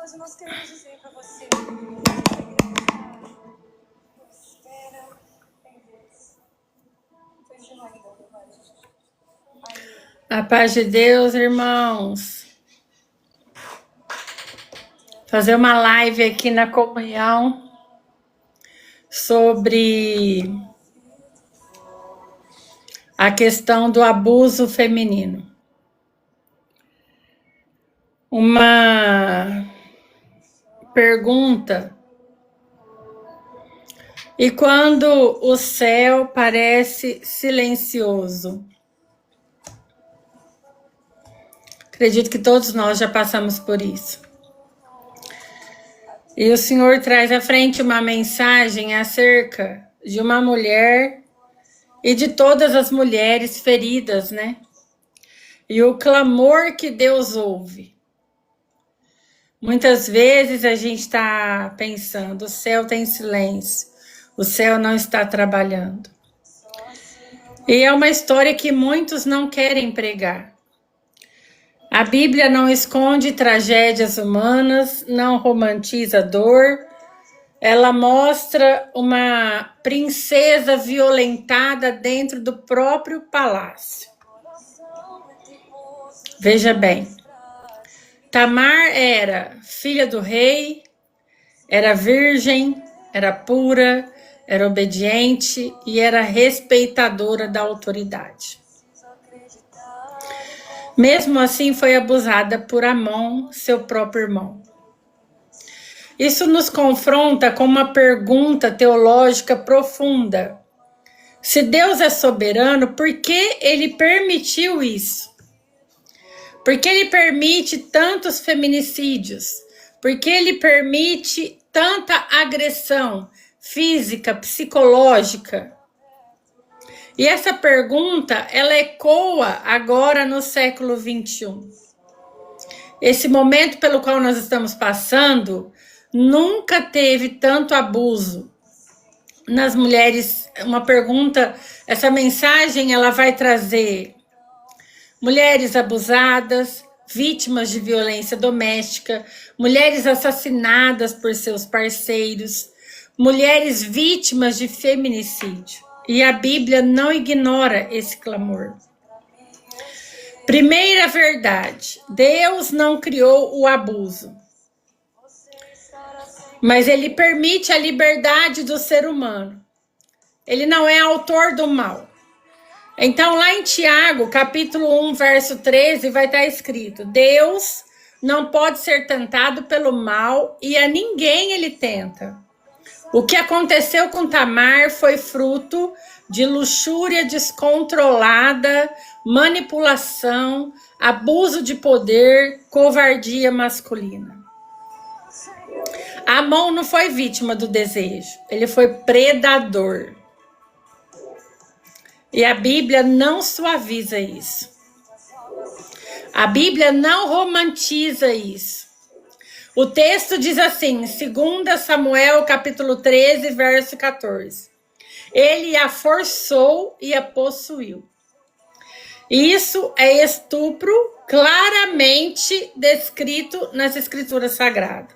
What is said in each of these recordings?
hoje nós queremos dizer para você. Espera em Deus. A paz de Deus, irmãos. Fazer uma live aqui na comunhão sobre a questão do abuso feminino. Uma pergunta. E quando o céu parece silencioso? Acredito que todos nós já passamos por isso. E o Senhor traz à frente uma mensagem acerca de uma mulher e de todas as mulheres feridas, né? E o clamor que Deus ouve. Muitas vezes a gente está pensando, o céu está em silêncio, o céu não está trabalhando. E é uma história que muitos não querem pregar. A Bíblia não esconde tragédias humanas, não romantiza dor. Ela mostra uma princesa violentada dentro do próprio palácio. Veja bem, Tamar era filha do rei, era virgem, era pura, era obediente e era respeitadora da autoridade. Mesmo assim, foi abusada por Amon, seu próprio irmão. Isso nos confronta com uma pergunta teológica profunda. Se Deus é soberano, por que ele permitiu isso? Por que ele permite tantos feminicídios? Por que ele permite tanta agressão física, psicológica? E essa pergunta, ela ecoa agora no século 21. Esse momento pelo qual nós estamos passando, nunca teve tanto abuso nas mulheres. Uma pergunta, essa mensagem, ela vai trazer mulheres abusadas, vítimas de violência doméstica, mulheres assassinadas por seus parceiros, mulheres vítimas de feminicídio. E a Bíblia não ignora esse clamor. Primeira verdade, Deus não criou o abuso, mas ele permite a liberdade do ser humano. Ele não é autor do mal. Então, lá em Tiago, capítulo 1, verso 13, vai estar escrito: Deus não pode ser tentado pelo mal e a ninguém ele tenta. O que aconteceu com Tamar foi fruto de luxúria descontrolada, manipulação, abuso de poder, covardia masculina. Amon não foi vítima do desejo, ele foi predador. E a Bíblia não suaviza isso. A Bíblia não romantiza isso. O texto diz assim, 2 Samuel, capítulo 13, verso 14. Ele a forçou e a possuiu. Isso é estupro claramente descrito nas Escrituras Sagradas.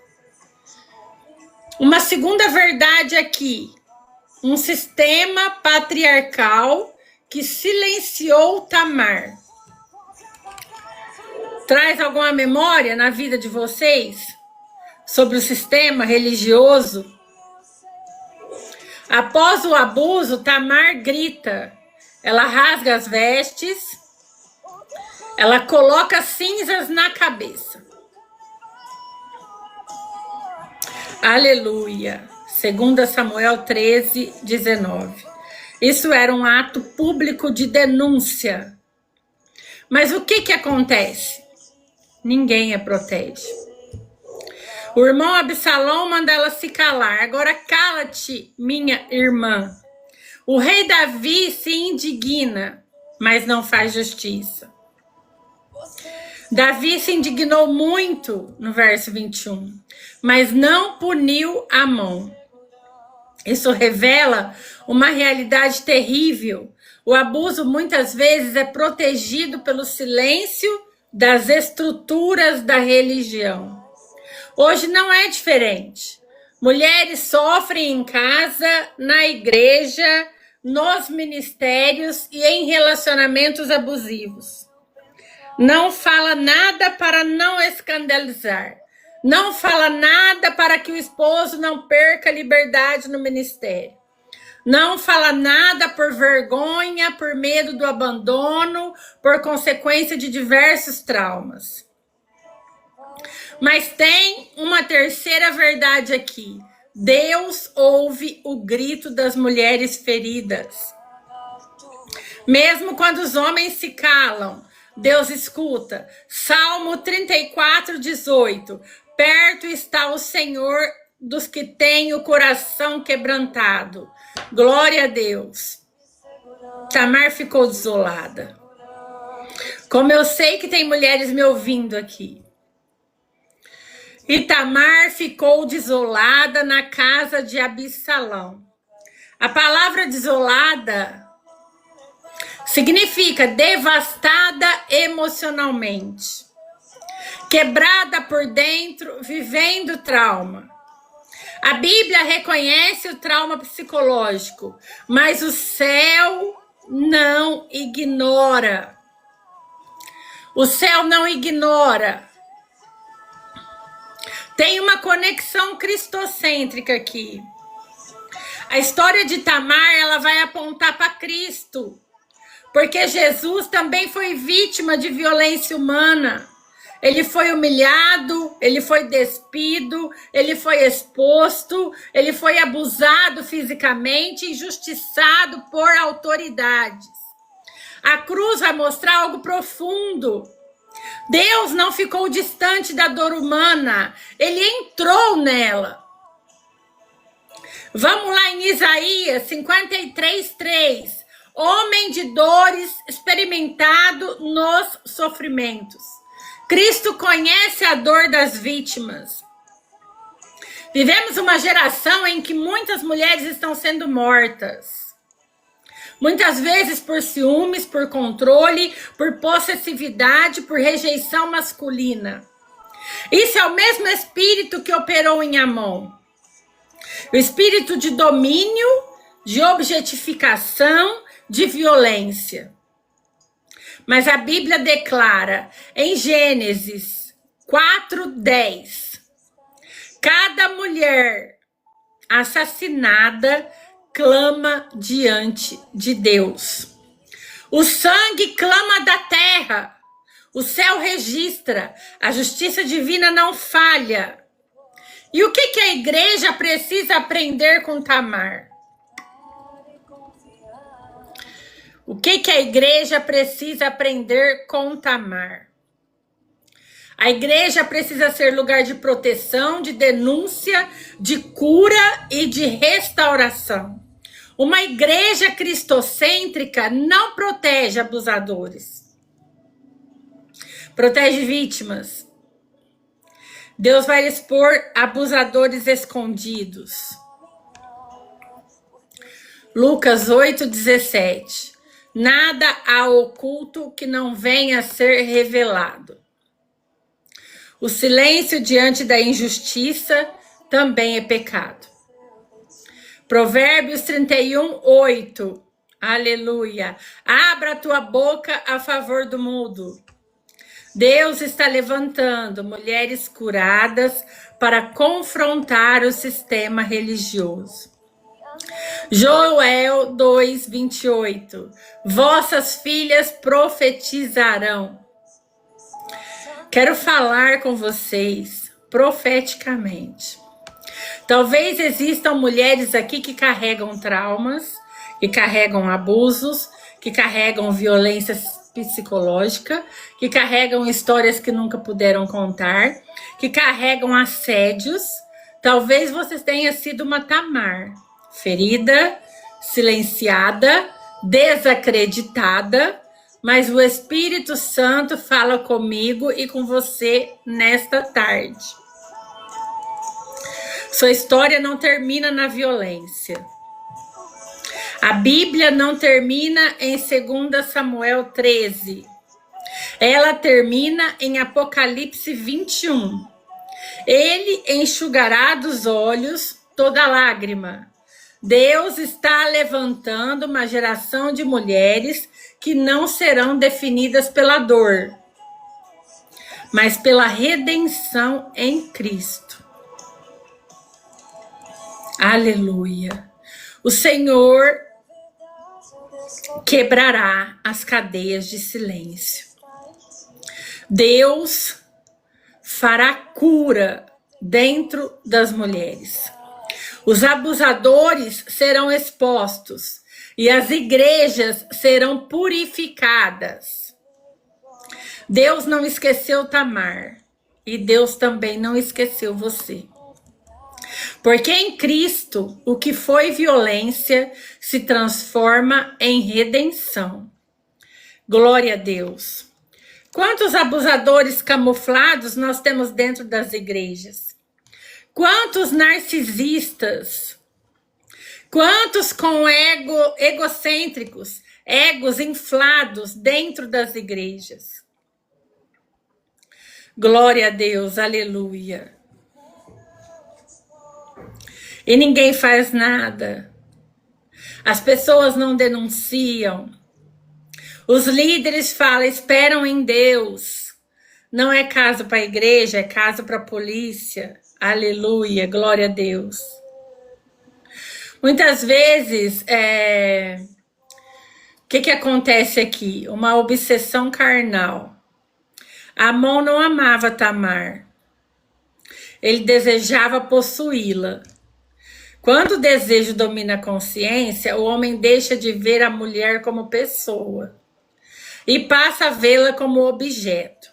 Uma segunda verdade aqui, um sistema patriarcal que silenciou Tamar. Traz alguma memória na vida de vocês sobre o sistema religioso? Após o abuso, Tamar grita. Ela rasga as vestes, ela coloca cinzas na cabeça. Aleluia. 2 Samuel 13, 19. Isso era um ato público de denúncia. Mas o que acontece? Ninguém a protege. O irmão Absalão manda ela se calar. Agora cala-te, minha irmã. O rei Davi se indigna, mas não faz justiça. Davi se indignou muito, no verso 21, mas não puniu Amon. Isso revela uma realidade terrível. O abuso muitas vezes é protegido pelo silêncio das estruturas da religião. Hoje não é diferente. Mulheres sofrem em casa, na igreja, nos ministérios e em relacionamentos abusivos. Não fala nada para não escandalizar. Não fala nada para que o esposo não perca a liberdade no ministério. Não fala nada por vergonha, por medo do abandono, por consequência de diversos traumas. Mas tem uma terceira verdade aqui. Deus ouve o grito das mulheres feridas. Mesmo quando os homens se calam, Deus escuta. Salmo 34, 18. Perto está o Senhor dos que têm o coração quebrantado. Glória a Deus. Tamar ficou desolada. Como eu sei que tem mulheres me ouvindo aqui. E Tamar ficou desolada na casa de Absalão. A palavra desolada significa devastada emocionalmente, quebrada por dentro, vivendo trauma. A Bíblia reconhece o trauma psicológico, mas o céu não ignora. O céu não ignora. Tem uma conexão cristocêntrica aqui. A história de Tamar, ela vai apontar para Cristo. Porque Jesus também foi vítima de violência humana. Ele foi humilhado, ele foi despido, ele foi exposto, ele foi abusado fisicamente, injustiçado por autoridades. A cruz vai mostrar algo profundo. Deus não ficou distante da dor humana, ele entrou nela. Vamos lá em Isaías 53:3. Homem de dores, experimentado nos sofrimentos. Cristo conhece a dor das vítimas. Vivemos uma geração em que muitas mulheres estão sendo mortas. Muitas vezes por ciúmes, por controle, por possessividade, por rejeição masculina. Isso é o mesmo espírito que operou em Amon. O espírito de domínio, de objetificação, de violência. Mas a Bíblia declara em Gênesis 4:10, cada mulher assassinada clama diante de Deus. O sangue clama da terra, o céu registra, a justiça divina não falha. E o que a igreja precisa aprender com Tamar? O que a igreja precisa aprender com Tamar? A igreja precisa ser lugar de proteção, de denúncia, de cura e de restauração. Uma igreja cristocêntrica não protege abusadores. Protege vítimas. Deus vai expor abusadores escondidos. Lucas 8:17. Nada há oculto que não venha a ser revelado. O silêncio diante da injustiça também é pecado. Provérbios 31:8. Aleluia. Abra a tua boca a favor do mudo. Deus está levantando mulheres curadas para confrontar o sistema religioso. Joel 2:28. Vossas filhas profetizarão. Quero falar com vocês profeticamente. Talvez existam mulheres aqui que carregam traumas, que carregam abusos, que carregam violência psicológica, que carregam histórias que nunca puderam contar, que carregam assédios. Talvez você tenha sido uma Tamar. Ferida, silenciada, desacreditada, mas o Espírito Santo fala comigo e com você nesta tarde. Sua história não termina na violência. A Bíblia não termina em 2 Samuel 13. Ela termina em Apocalipse 21. Ele enxugará dos olhos toda lágrima. Deus está levantando uma geração de mulheres que não serão definidas pela dor, mas pela redenção em Cristo. Aleluia. O Senhor quebrará as cadeias de silêncio. Deus fará cura dentro das mulheres. Os abusadores serão expostos e as igrejas serão purificadas. Deus não esqueceu Tamar e Deus também não esqueceu você. Porque em Cristo, o que foi violência se transforma em redenção. Glória a Deus. Quantos abusadores camuflados nós temos dentro das igrejas? Quantos narcisistas? Quantos com egocêntricos, egos inflados dentro das igrejas? Glória a Deus, aleluia. E ninguém faz nada. As pessoas não denunciam. Os líderes falam, esperam em Deus. Não é caso para a igreja, é caso para a polícia. Aleluia, glória a Deus. Muitas vezes, o que acontece aqui? Uma obsessão carnal. Amon não amava Tamar. Ele desejava possuí-la. Quando o desejo domina a consciência, o homem deixa de ver a mulher como pessoa e passa a vê-la como objeto.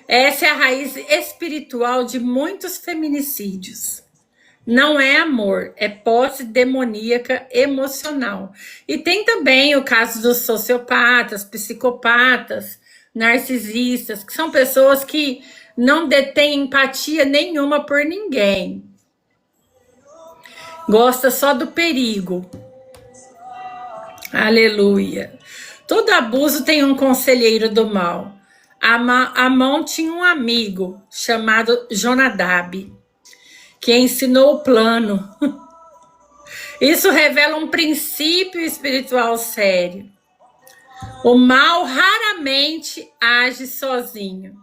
Essa é a raiz espiritual de muitos feminicídios. Não é amor, é posse demoníaca emocional. E tem também o caso dos sociopatas, psicopatas, narcisistas, que são pessoas que não detêm empatia nenhuma por ninguém. Gosta só do perigo. Aleluia. Todo abuso tem um conselheiro do mal. Amon tinha um amigo chamado Jonadab, que ensinou o plano. Isso revela um princípio espiritual sério. O mal raramente age sozinho.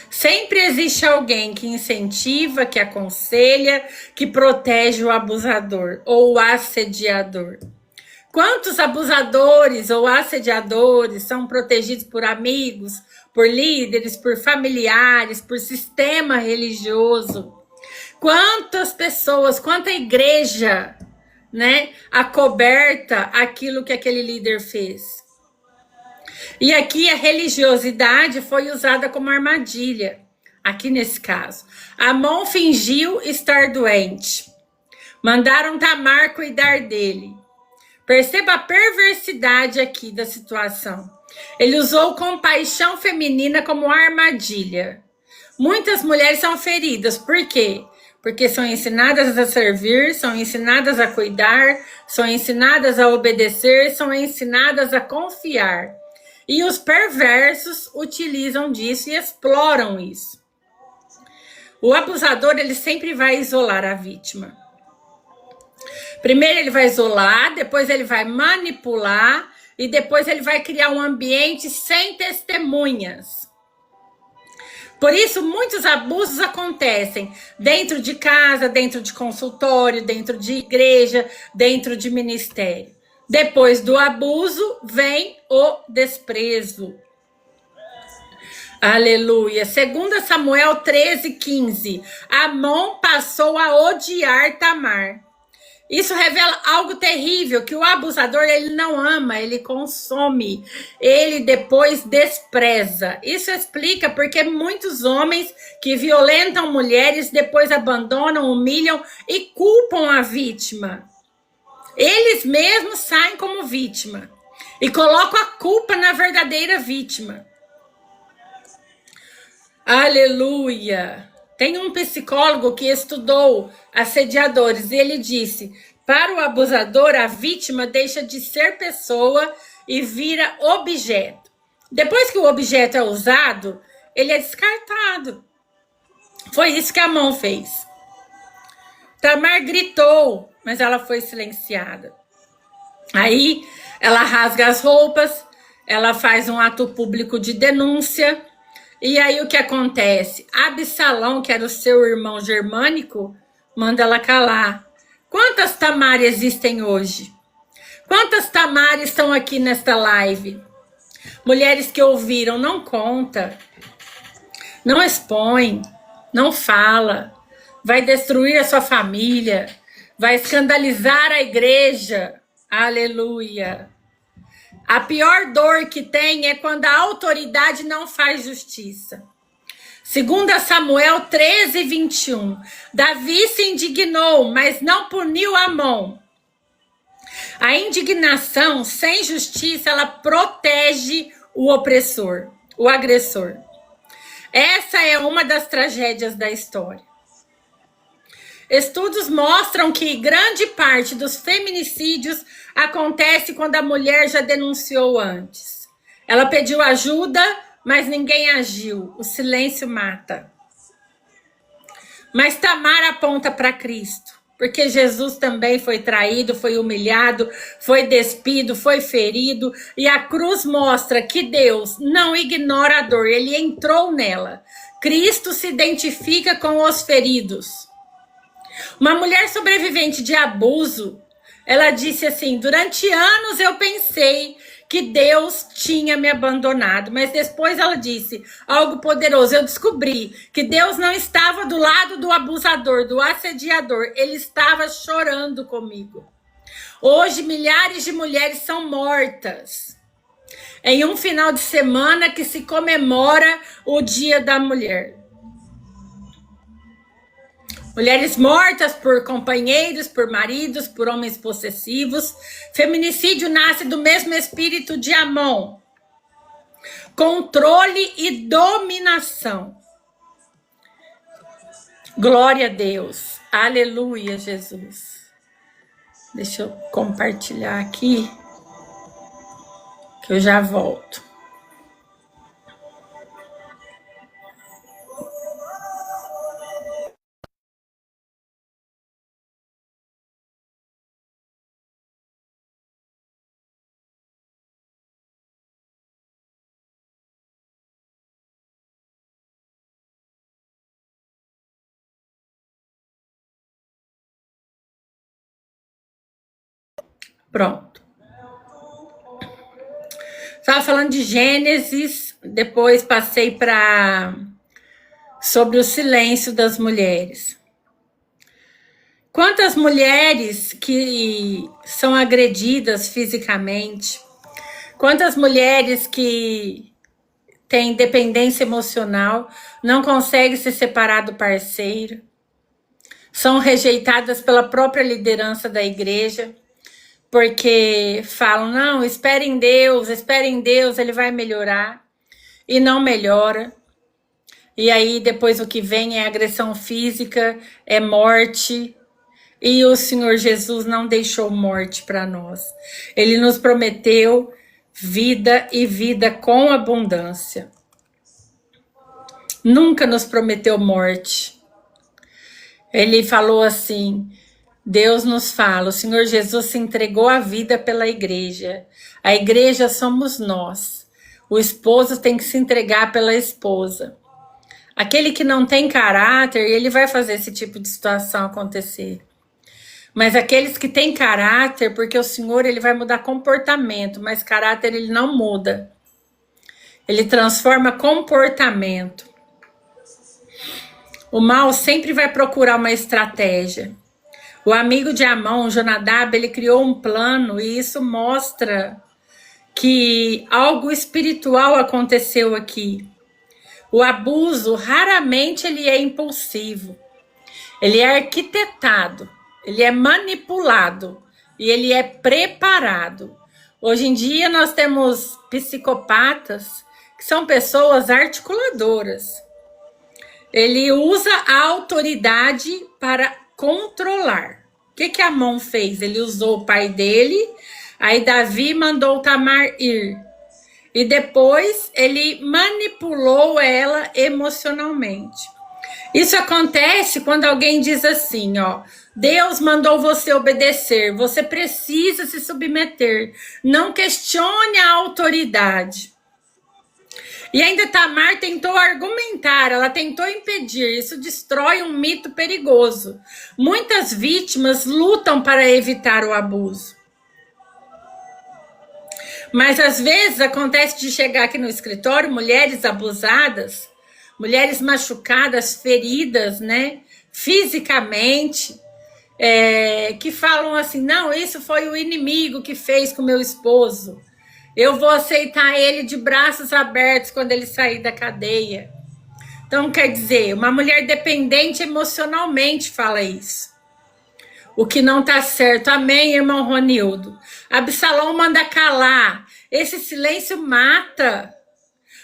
Sempre existe alguém que incentiva, que aconselha, que protege o abusador ou o assediador. Quantos abusadores ou assediadores são protegidos por amigos, por líderes, por familiares, por sistema religioso? Quantas pessoas, quanta igreja, né, acoberta aquilo que aquele líder fez? E aqui a religiosidade foi usada como armadilha, aqui nesse caso. Amon fingiu estar doente. Mandaram Tamar cuidar dele. Perceba a perversidade aqui da situação. Ele usou compaixão feminina como armadilha. Muitas mulheres são feridas. Por quê? Porque são ensinadas a servir, são ensinadas a cuidar, são ensinadas a obedecer, são ensinadas a confiar. E os perversos utilizam disso e exploram isso. O abusador, ele sempre vai isolar a vítima. Primeiro ele vai isolar, depois ele vai manipular e depois ele vai criar um ambiente sem testemunhas. Por isso, muitos abusos acontecem dentro de casa, dentro de consultório, dentro de igreja, dentro de ministério. Depois do abuso, vem o desprezo. Aleluia. 2 Samuel 13:15. Amon passou a odiar Tamar. Isso revela algo terrível, que o abusador, ele não ama, ele consome, ele depois despreza. Isso explica porque muitos homens que violentam mulheres depois abandonam, humilham e culpam a vítima. Eles mesmos saem como vítima e colocam a culpa na verdadeira vítima. Aleluia! Tem um psicólogo que estudou assediadores e ele disse: para o abusador, a vítima deixa de ser pessoa e vira objeto. Depois que o objeto é usado, ele é descartado. Foi isso que Amon fez. Tamar gritou, mas ela foi silenciada. Aí ela rasga as roupas, ela faz um ato público de denúncia. E aí o que acontece? Absalão, que era o seu irmão germânico, manda ela calar. Quantas Tamar existem hoje? Quantas Tamar estão aqui nesta live? Mulheres que ouviram, não conta, não expõe, não fala, vai destruir a sua família, vai escandalizar a igreja. Aleluia. A pior dor que tem é quando a autoridade não faz justiça. 2 Samuel 13, 21. Davi se indignou, mas não puniu Amon. A indignação sem justiça, ela protege o opressor, o agressor. Essa é uma das tragédias da história. Estudos mostram que grande parte dos feminicídios acontece quando a mulher já denunciou antes. Ela pediu ajuda, mas ninguém agiu. O silêncio mata. Mas Tamar aponta para Cristo, porque Jesus também foi traído, foi humilhado, foi despido, foi ferido, e a cruz mostra que Deus não ignora a dor, ele entrou nela. Cristo se identifica com os feridos. Uma mulher sobrevivente de abuso, ela disse assim: durante anos eu pensei que Deus tinha me abandonado, mas depois ela disse algo poderoso. Eu descobri que Deus não estava do lado do abusador, do assediador, ele estava chorando comigo. Hoje milhares de mulheres são mortas em um final de semana que se comemora o Dia da Mulher. Mulheres mortas por companheiros, por maridos, por homens possessivos. Feminicídio nasce do mesmo espírito de Amon. Controle e dominação. Glória a Deus. Aleluia, Jesus. Deixa eu compartilhar aqui, que eu já volto. Pronto. Estava falando de Gênesis, depois passei para sobre o silêncio das mulheres. Quantas mulheres que são agredidas fisicamente, quantas mulheres que têm dependência emocional, não conseguem se separar do parceiro, são rejeitadas pela própria liderança da igreja, porque falam, não, espere em Deus, ele vai melhorar, e não melhora. E aí depois o que vem é agressão física, é morte, e o Senhor Jesus não deixou morte para nós. Ele nos prometeu vida e vida com abundância. Nunca nos prometeu morte. Ele falou assim, Deus nos fala, o Senhor Jesus se entregou a vida pela igreja. A igreja somos nós. O esposo tem que se entregar pela esposa. Aquele que não tem caráter, ele vai fazer esse tipo de situação acontecer. Mas aqueles que têm caráter, porque o Senhor ele vai mudar comportamento, mas caráter ele não muda. Ele transforma comportamento. O mal sempre vai procurar uma estratégia. O amigo de Amon, Jonadab, ele criou um plano e isso mostra que algo espiritual aconteceu aqui. O abuso, raramente ele é impulsivo. Ele é arquitetado, ele é manipulado e ele é preparado. Hoje em dia nós temos psicopatas que são pessoas articuladoras. Ele usa a autoridade para controlar. O que Amon fez? Ele usou o pai dele, aí Davi mandou Tamar ir. E depois ele manipulou ela emocionalmente. Isso acontece quando alguém diz assim, ó, Deus mandou você obedecer, você precisa se submeter, não questione a autoridade. E ainda Tamar tentou argumentar, ela tentou impedir, isso destrói um mito perigoso. Muitas vítimas lutam para evitar o abuso. Mas às vezes acontece de chegar aqui no escritório mulheres abusadas, mulheres machucadas, feridas, né, fisicamente, que falam assim, não, isso foi o inimigo que fez com meu esposo. Eu vou aceitar ele de braços abertos quando ele sair da cadeia. Então, quer dizer, uma mulher dependente emocionalmente fala isso. O que não tá certo. Amém, irmão Ronildo? Absalão manda calar. Esse silêncio mata.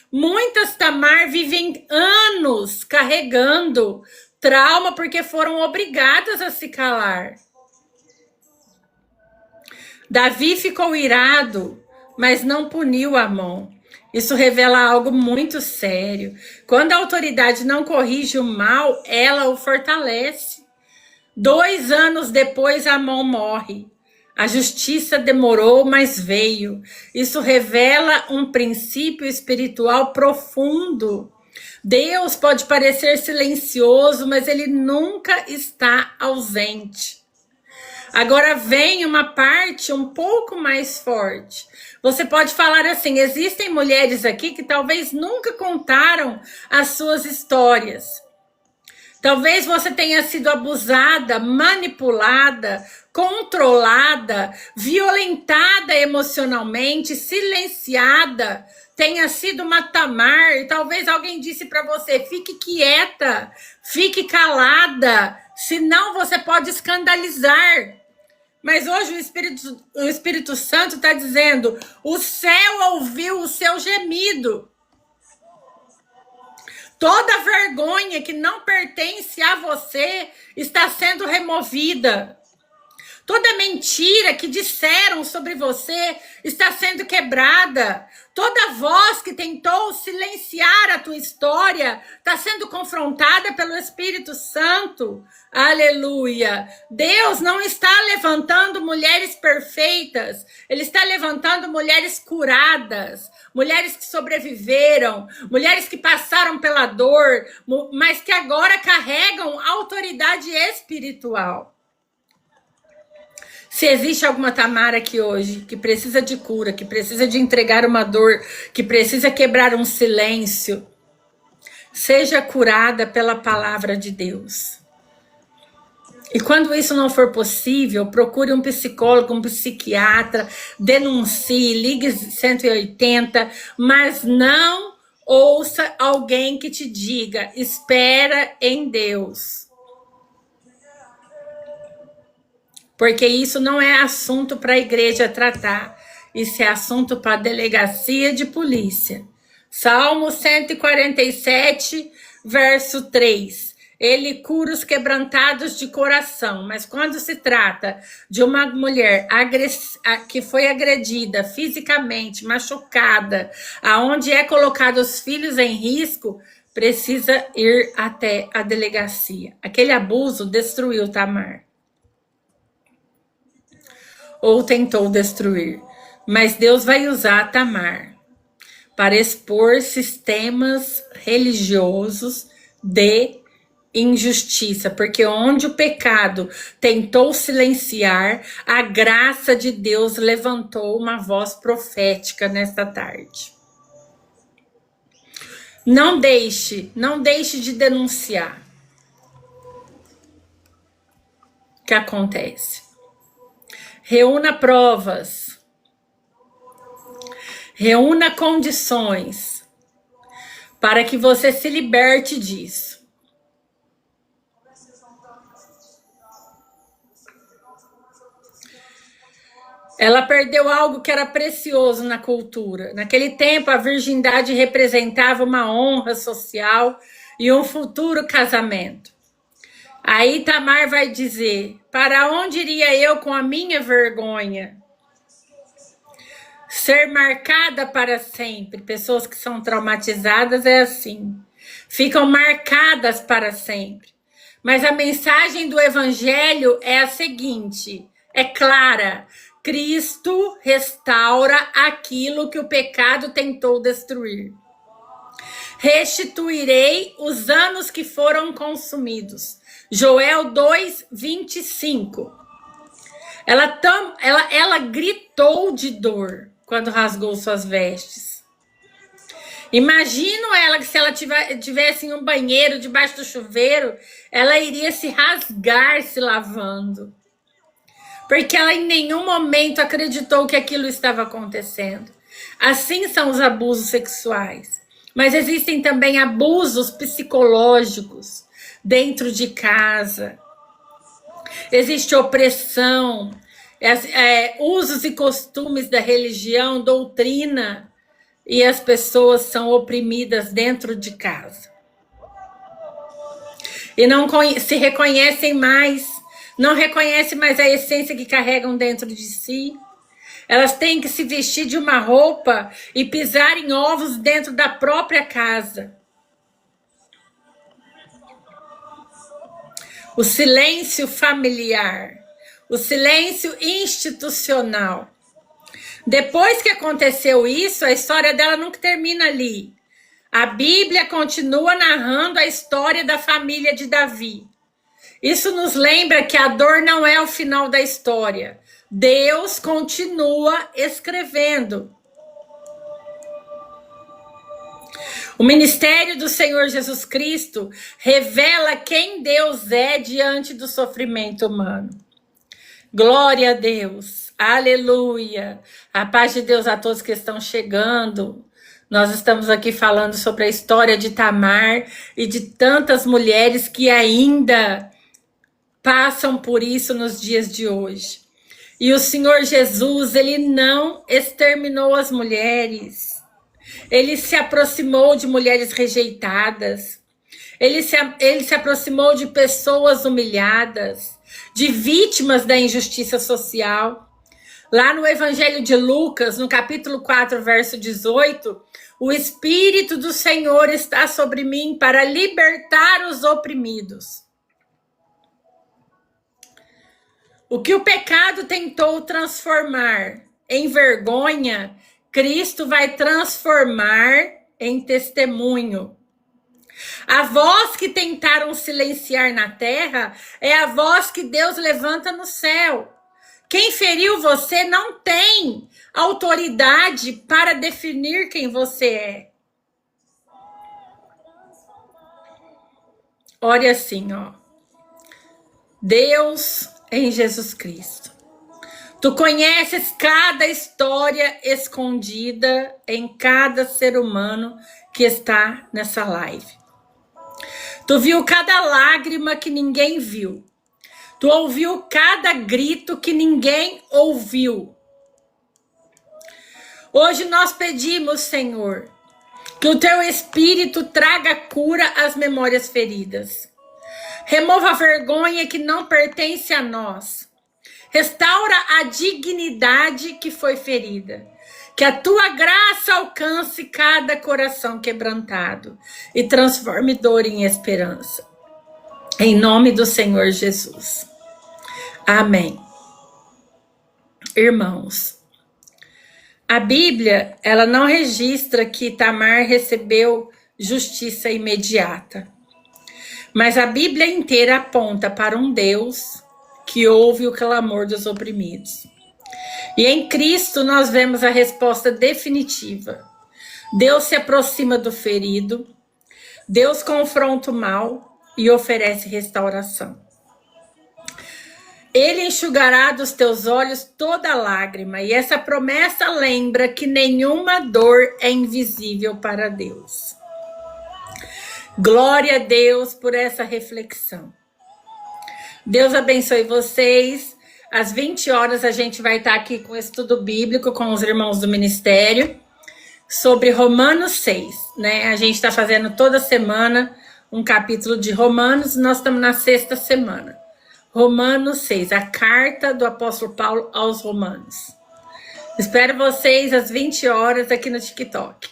Muitas Tamar vivem anos carregando trauma porque foram obrigadas a se calar. Davi ficou irado, mas não puniu Amon. Isso revela algo muito sério. Quando a autoridade não corrige o mal, ela o fortalece. 2 anos depois, Amon morre. A justiça demorou, mas veio. Isso revela um princípio espiritual profundo. Deus pode parecer silencioso, mas ele nunca está ausente. Agora vem uma parte um pouco mais forte. Você pode falar assim, existem mulheres aqui que talvez nunca contaram as suas histórias. Talvez você tenha sido abusada, manipulada, controlada, violentada emocionalmente, silenciada, tenha sido uma Tamar, e talvez alguém disse para você, fique quieta, fique calada, senão você pode escandalizar. Mas hoje o Espírito Santo está dizendo, o céu ouviu o seu gemido. Toda vergonha que não pertence a você está sendo removida. Toda mentira que disseram sobre você está sendo quebrada. Toda voz que tentou silenciar a tua história está sendo confrontada pelo Espírito Santo. Aleluia! Deus não está levantando mulheres perfeitas. Ele está levantando mulheres curadas. Mulheres que sobreviveram. Mulheres que passaram pela dor. Mas que agora carregam autoridade espiritual. Se existe alguma Tamar aqui hoje que precisa de cura, que precisa de entregar uma dor, que precisa quebrar um silêncio, seja curada pela palavra de Deus. E quando isso não for possível, procure um psicólogo, um psiquiatra, denuncie, ligue 180, mas não ouça alguém que te diga, espera em Deus. Porque isso não é assunto para a igreja tratar. Isso é assunto para a delegacia de polícia. Salmo 147, verso 3. Ele cura os quebrantados de coração. Mas quando se trata de uma mulher que foi agredida fisicamente, machucada, aonde é colocado os filhos em risco, precisa ir até a delegacia. Aquele abuso destruiu Tamar. Ou tentou destruir. Mas Deus vai usar Tamar para expor sistemas religiosos de injustiça, porque onde o pecado tentou silenciar, a graça de Deus levantou uma voz profética nesta tarde. Não deixe de denunciar o que acontece. Reúna provas, reúna condições para que você se liberte disso. Ela perdeu algo que era precioso na cultura. Naquele tempo, a virgindade representava uma honra social e um futuro casamento. Aí Tamar vai dizer, para onde iria eu com a minha vergonha? Ser marcada para sempre. Pessoas que são traumatizadas é assim. ficam marcadas para sempre. Mas a mensagem do Evangelho é a seguinte, é clara: Cristo restaura aquilo que o pecado tentou destruir. Restituirei os anos que foram consumidos. Joel 2:25. Ela gritou de dor quando rasgou suas vestes. Imagino ela que se ela tivesse em um banheiro debaixo do chuveiro, ela iria se rasgar se lavando. Porque ela em nenhum momento acreditou que aquilo estava acontecendo. Assim são os abusos sexuais. Mas existem também abusos psicológicos dentro de casa. Existe opressão, usos e costumes da religião, doutrina, e as pessoas são oprimidas dentro de casa. E não se reconhecem mais, não reconhecem mais a essência que carregam dentro de si. Elas têm que se vestir de uma roupa e pisar em ovos dentro da própria casa. O silêncio familiar, o silêncio institucional. Depois que aconteceu isso, a história dela nunca termina ali. A Bíblia continua narrando a história da família de Davi. Isso nos lembra que a dor não é o final da história. Deus continua escrevendo. O ministério do Senhor Jesus Cristo revela quem Deus é diante do sofrimento humano. Glória a Deus, aleluia. A paz de Deus a todos que estão chegando. Nós estamos aqui falando sobre a história de Tamar e de tantas mulheres que ainda passam por isso nos dias de hoje. E o Senhor Jesus, ele não exterminou as mulheres. Ele se aproximou de mulheres rejeitadas. Ele se aproximou de pessoas humilhadas, de vítimas da injustiça social. Lá no Evangelho de Lucas, no capítulo 4, verso 18, o Espírito do Senhor está sobre mim para libertar os oprimidos. O que o pecado tentou transformar em vergonha, Cristo vai transformar em testemunho. A voz que tentaram silenciar na terra é a voz que Deus levanta no céu. Quem feriu você não tem autoridade para definir quem você é. Olha assim, ó. Deus em Jesus Cristo. Tu conheces cada história escondida em cada ser humano que está nessa live. Tu viu cada lágrima que ninguém viu. Tu ouviu cada grito que ninguém ouviu. Hoje nós pedimos, Senhor, que o teu Espírito traga cura às memórias feridas. Remova a vergonha que não pertence a nós. Restaura a dignidade que foi ferida. Que a tua graça alcance cada coração quebrantado e transforme dor em esperança. Em nome do Senhor Jesus. Amém. Irmãos, a Bíblia, ela não registra que Tamar recebeu justiça imediata. Mas a Bíblia inteira aponta para um Deus que ouve o clamor dos oprimidos. E em Cristo nós vemos a resposta definitiva. Deus se aproxima do ferido, Deus confronta o mal e oferece restauração. Ele enxugará dos teus olhos toda lágrima, e essa promessa lembra que nenhuma dor é invisível para Deus. Glória a Deus por essa reflexão. Deus abençoe vocês. Às 20 horas a gente vai estar aqui com o estudo bíblico com os irmãos do ministério sobre Romanos 6, né? A gente está fazendo toda semana um capítulo de Romanos, nós estamos na 6ª semana. Romanos 6, a carta do apóstolo Paulo aos Romanos. Espero vocês às 20 horas aqui no TikTok.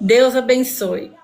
Deus abençoe.